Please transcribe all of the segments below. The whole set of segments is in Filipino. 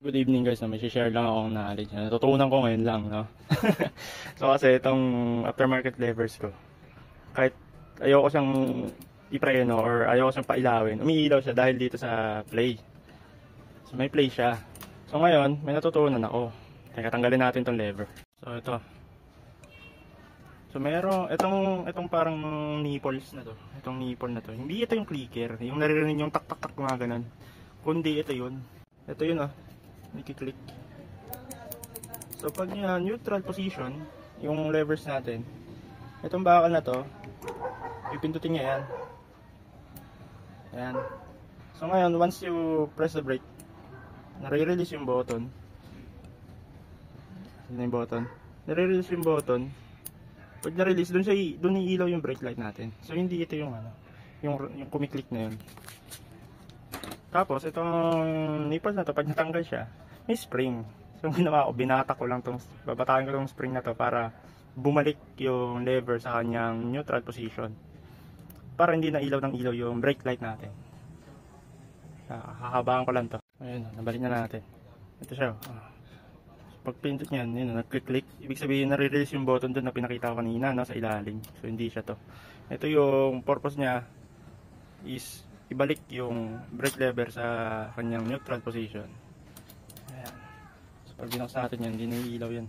Good evening guys, may share lang akong knowledge. Natutunan ko ngayon lang, no? So kasi itong aftermarket levers ko, kahit ayoko siyang ipreno or ayoko siyang pailawin, umiilaw siya dahil dito sa play. So may play siya. So ngayon, may natutunan ako. Teka, tanggalin natin itong lever. So ito. So meron, itong parang nipples na to. Itong nipple na to. Hindi ito yung clicker, yung naririnig yung tak tak tak mga ganun. Kundi ito yun. Ito yun ah. Niki-click. So pag neutral position yung levers natin, itong bakal na to, pipindutin niya yan. Ayan. So ngayon, once you press the brake, nare-release yung button. Ano yung button? Nare-release yung button. Pag na-release, dun iilaw yung brake light natin. So hindi ito yung yung kumiklik na yun. Tapos itong nipples na to, pag natanggal siya, may spring. So ginawa ko, binata ko lang babatakin ko tong spring na to para bumalik yung lever sa kanyang neutral position. Para hindi na ilaw ng ilaw yung brake light natin. Hahabaan ko lang to. Ayun, nabalik na natin. Ito siya. Pag pindot niyan, yun, nag-click. Ibig sabihin, nare-release yung button doon na pinakita ko kanina, no, sa ilalim. So hindi siya to. Ito yung purpose niya is ibalik yung brake lever sa kanyang neutral position. Ayan. So pag binuksan natin yan, hindi na ilaw yan.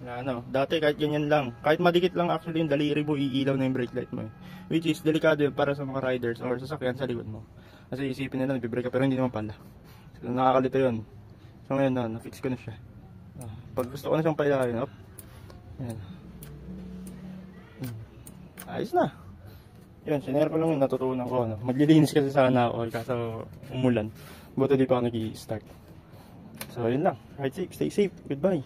Ano, dati kahit ganyan lang, kahit madikit lang actually yung daliri mo, iilaw na yung brake light mo. Which is delikado yun para sa mga riders or sasakyan sa likod mo. Kasi isipin nila nabibrake ka pero hindi naman pala. So nakakalito yun. So ngayon na-fix ko na siya. Pag gusto ko na siyang pailawin, up. Ayan. Ayos na. Yun, sinare ko lang yung natutunan ko. Maglilinis kasi sana ako kaso umulan. Buti di pa ako nag-i-start. So yun lang. Ride safe, stay safe. Goodbye.